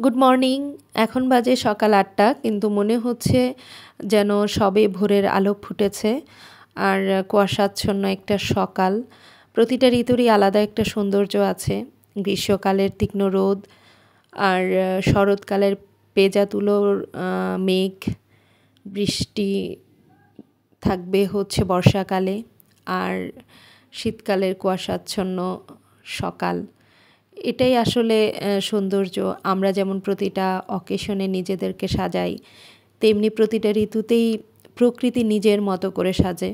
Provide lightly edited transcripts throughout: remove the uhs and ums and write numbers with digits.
Good morning. এখন বাজে সকাল ৮টা, কিন্তু মনে হচ্ছে যেন সবে ভোরের আলো ফুটেছে। আর কুয়াশাচ্ছন্ন একটা সকাল। প্রতিটা ঋতুরই আলাদা একটা সৌন্দর্য আছে। গ্রীষ্মকালের তীক্ষ্ণ রোদ, আর শরৎকালের পেঁজা তুলোর মেঘ, বৃষ্টি থাকবে হচ্ছে বর্ষাকালে, আর শীতকালের কুয়াশাচ্ছন্ন সকাল। এটাই আসলে সৌন্দর্য। আমরা যেমন প্রতিটা অকেশনে নিজেদেরকে সাজাই, তেমনি প্রতিটা ঋতুতেই প্রকৃতি নিজের মতো করে সাজে।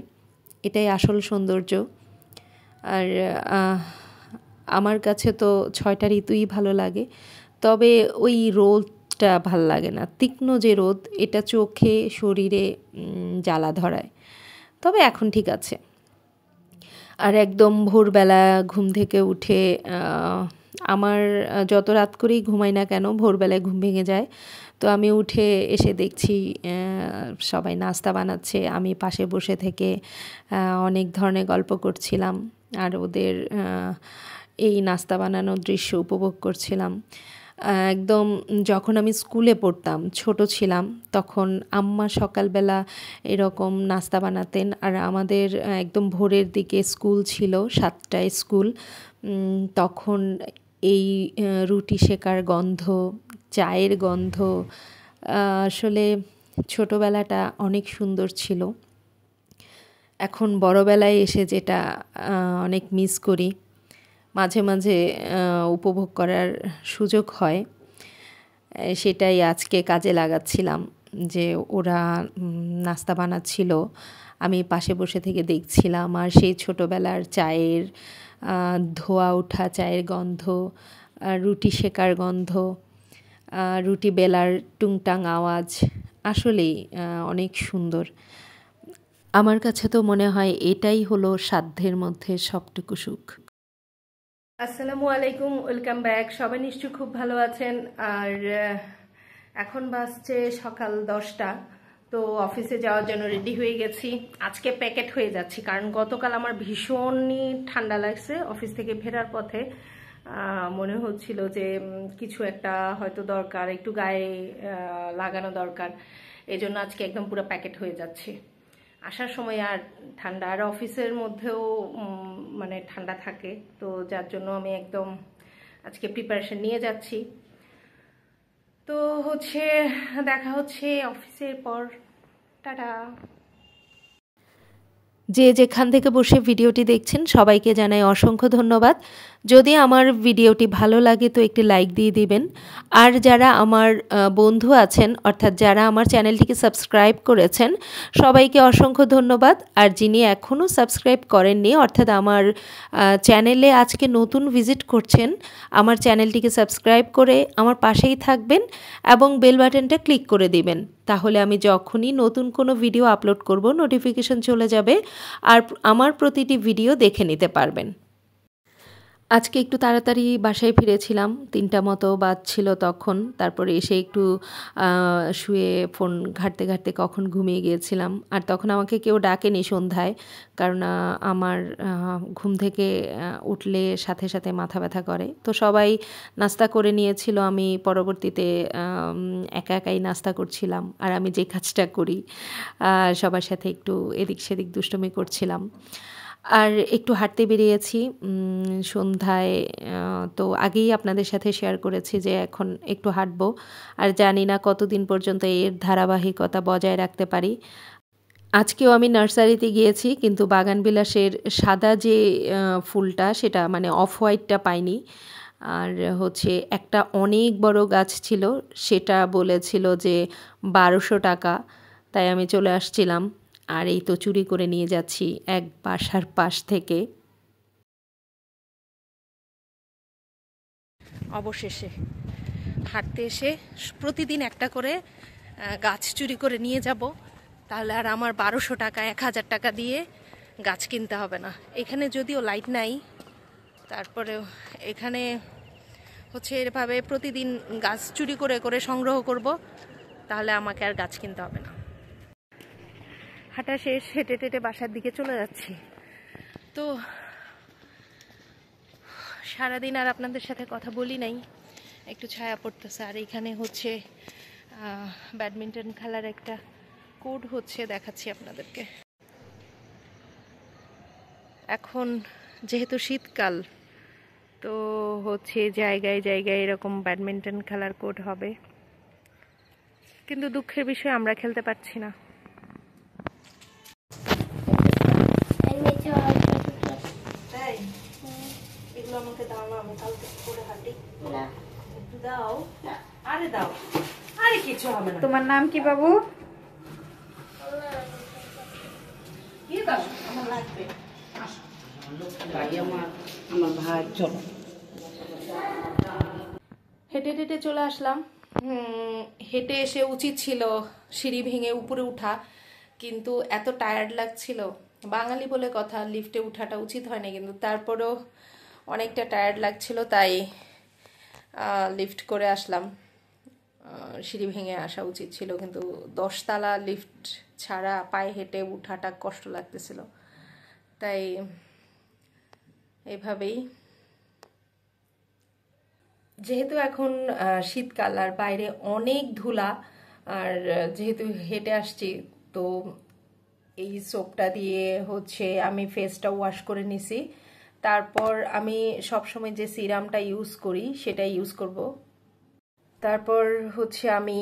এটাই আসল সৌন্দর্য। আর আমার কাছে তো 6টা ঋতুই ভালো লাগে, তবে ওই রোদটা ভাল লাগে না। তীক্ষ্ণ যে রোদ, এটা চোখে শরীরে জ্বালা ধরায়। তবে এখন ঠিক আছে। আর একদম ভোরবেলা ঘুম থেকে উঠে আমার যত রাত করেই ঘুমাই না কেন, ভোরবেলায় ঘুম ভেঙে যায়। তো আমি উঠে এসে দেখছি সবাই নাস্তা বানাচ্ছে। আমি পাশে বসে থেকে অনেক ধরনের গল্প করছিলাম, আর ওদের এই নাস্তা বানানোর দৃশ্য উপভোগ করছিলাম। একদম যখন আমি স্কুলে পড়তাম, ছোট ছিলাম, তখন আম্মা সকালবেলা এরকম নাস্তা বানাতেন। আর আমাদের একদম ভোরের দিকে স্কুল ছিল, 7টায় স্কুল। তখন এই রুটি সেকার গন্ধ, চায়ের গন্ধ, আসলে ছোটোবেলাটা অনেক সুন্দর ছিল। এখন বড়বেলায় এসে যেটা অনেক মিস করি, মাঝে মাঝে উপভোগ করার সুযোগ হয়, সেটাই আজকে কাজে লাগাচ্ছিলাম। যে ওরা নাস্তা বানাচ্ছিল, আমি পাশে বসে থেকে দেখছিলাম। আর সেই ছোটোবেলার চায়ের ধোয়া ওঠা চায়ের গন্ধ, রুটি সেকার গন্ধ, রুটি বেলার টুংটাং আওয়াজ আসলেই অনেক সুন্দর। আমার কাছে তো মনে হয় এটাই হলো সাধ্যের মধ্যে সবটুকু সুখ। আসসালামু আলাইকুম, ওয়েলকাম ব্যাক। সবাই নিশ্চয়ই খুব ভালো আছেন। আর এখন বাজছে সকাল 10টা। তো অফিসে যাওয়ার জন্য রেডি হয়ে গেছি। আজকে প্যাকেট হয়ে যাচ্ছি, কারণ গতকাল আমার ভীষণই ঠান্ডা লাগছে। অফিস থেকে ফেরার পথে মনে হচ্ছিল যে কিছু একটা হয়তো দরকার, একটু গায়ে লাগানো দরকার। এই জন্য আজকে একদম পুরো প্যাকেট হয়ে যাচ্ছে। আসার সময় আর ঠান্ডা, আর অফিসের মধ্যেও মানে ঠান্ডা থাকে, তো যার জন্য আমি একদম আজকে প্রিপারেশন নিয়ে যাচ্ছি। তো হচ্ছে দেখা হচ্ছে অফিসের পর। টাটা। যে যেখান থেকে বসে ভিডিওটি দেখছেন সবাইকে জানাই অসংখ্য ধন্যবাদ। যদি আমার ভিডিওটি ভালো লাগে তো একটি লাইক দিয়ে দিবেন। আর যারা আমার বন্ধু আছেন, অর্থাৎ যারা আমার চ্যানেলটিকে সাবস্ক্রাইব করেছেন, সবাইকে অসংখ্য ধন্যবাদ। আর যিনি এখনও সাবস্ক্রাইব করেননি, অর্থাৎ আমার চ্যানেলে আজকে নতুন ভিজিট করছেন, আমার চ্যানেলটিকে সাবস্ক্রাইব করে আমার পাশেই থাকবেন এবং বেল বাটনটা ক্লিক করে দিবেন। তাহলে আমি যখনই নতুন কোনো ভিডিও আপলোড করব, নোটিফিকেশন চলে যাবে, আর আমার প্রতিটি ভিডিও দেখে নিতে পারবেন। আজকে একটু তাড়াতাড়ি বাসায় ফিরেছিলাম, 3টা মতো বাজছিল তখন। তারপরে এসে একটু শুয়ে ফোন ঘাঁটতে ঘাঁটতে কখন ঘুমিয়ে গিয়েছিলাম। আর তখন আমাকে কেউ ডাকেনি সন্ধ্যায়, কারণ আমার ঘুম থেকে উঠলে সাথে সাথে মাথা ব্যথা করে। তো সবাই নাস্তা করে নিয়েছিল, আমি পরবর্তীতে একা একাই নাস্তা করছিলাম। আর আমি যে কাজটা করি, সবার সাথে একটু এদিক সেদিক দুষ্টুমি করছিলাম। আর একটু হাঁটতে বেরিয়েছি সন্ধ্যায়। তো আগেই আপনাদের সাথে শেয়ার করেছি যে এখন একটু হাঁটবো, আর জানি না কতদিন পর্যন্ত এর ধারাবাহিকতা বজায় রাখতে পারি। আজকেও আমি নার্সারিতে গিয়েছি, কিন্তু বাগানবিলাসের সাদা যে ফুলটা, সেটা মানে অফ হোয়াইটটা পাইনি। আর হচ্ছে একটা অনেক বড় গাছ ছিল, সেটা বলেছিল যে 1200 টাকা। তাই আমি চলে আসছিলাম। আর এই তো চুরি করে নিয়ে যাচ্ছি এক বাসার পাশ থেকে। অবশেষে হাঁটতে এসে প্রতিদিন একটা করে গাছ চুরি করে নিয়ে যাব, তাহলে আর আমার 1200 টাকা 1000 টাকা দিয়ে গাছ কিনতে হবে না। এখানে যদিও লাইট নাই, তারপরেও এখানে হচ্ছে এভাবে প্রতিদিন গাছ চুরি করে করে সংগ্রহ করব, তাহলে আমাকে আর গাছ কিনতে হবে না। হাঁটা শেষ, হেঁটে হেঁটে বাসার দিকে চলে যাচ্ছি। তো সারাদিন আর আপনাদের সাথে কথা বলি নাই, একটু ছায়া পড়তেছে। আর এখানে হচ্ছে ব্যাডমিন্টন খেলার একটা কোড হচ্ছে, দেখাচ্ছি আপনাদেরকে। এখন যেহেতু শীতকাল, তো হচ্ছে জায়গায় জায়গায় এরকম ব্যাডমিন্টন খেলার কোড হবে, কিন্তু দুঃখের বিষয় আমরা খেলতে পারছি না। এগুলো আমাকে দাও না, আমি কালকে করে হাঁটি। না দাও না, আরে দাও, আরে কিছু হবে না। তোমার নাম কি বাবু? দাও, আমার লাগবে। আমার ভাই চলো। হেঁটে হেঁটে চলে আসলাম। হেঁটে এসে উচিত ছিল সিঁড়ি ভেঙে উপরে উঠা, কিন্তু এত টায়ার্ড লাগছিল। বাঙালি বলে কথা, লিফটে উঠাটা উচিত হয় না, কিন্তু তারপরেও অনেকটা টায়ার্ড লাগছিল, তাই লিফট করে আসলাম। সিঁড়ি ভেঙে আসা উচিত ছিল, কিন্তু 10 তলা লিফট ছাড়া পায়ে হেঁটে উঠাটা কষ্ট লাগতেছিল, তাই এভাবেই। যেহেতু এখন শীতকাল আর বাইরে অনেক ধুলা, আর যেহেতু হেঁটে আসছি, তো এই সোপটা দিয়ে হচ্ছে আমি ফেসটা ওয়াশ করে নিছি। তারপর আমি সবসময় যে সিরামটা ইউজ করি সেটা ইউজ করব। তারপর হচ্ছে আমি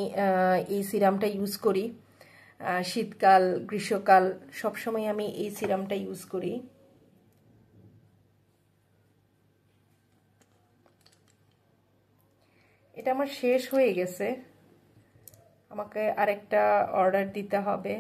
এই সিরামটা ইউজ করি। শীতকাল গ্রীষ্মকাল সবসময় আমি এই সিরামটা ইউজ করি। এটা আমার শেষ হয়ে গেছে, আমাকে আরেকটা অর্ডার দিতে হবে।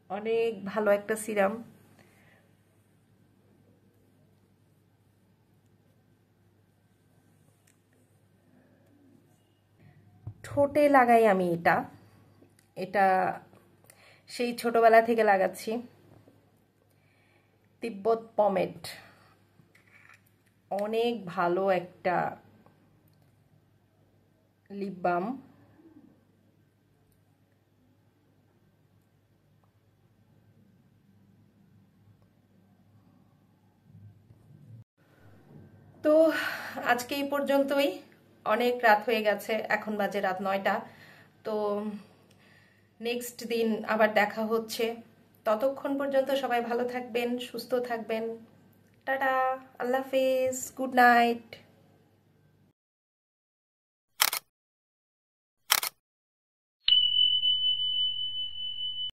অনেক ভালো একটা সিরাম। ঠোঁটে লাগাই আমি এটা, এটা সেই ছোটবেলা থেকে লাগাচ্ছি। তিব্বত পমেট, অনেক ভালো একটা লিপ বাম। তো আজকে এই পর্যন্তই, অনেক রাত হয়ে গেছে, এখন বাজে রাত 9টা। তো নেক্সট দিন আবার দেখা হচ্ছে, ততক্ষণ পর্যন্ত সবাই ভালো থাকবেন, সুস্থ থাকবেন। টাটা, আল্লাহ হাফেজ, গুড নাইট।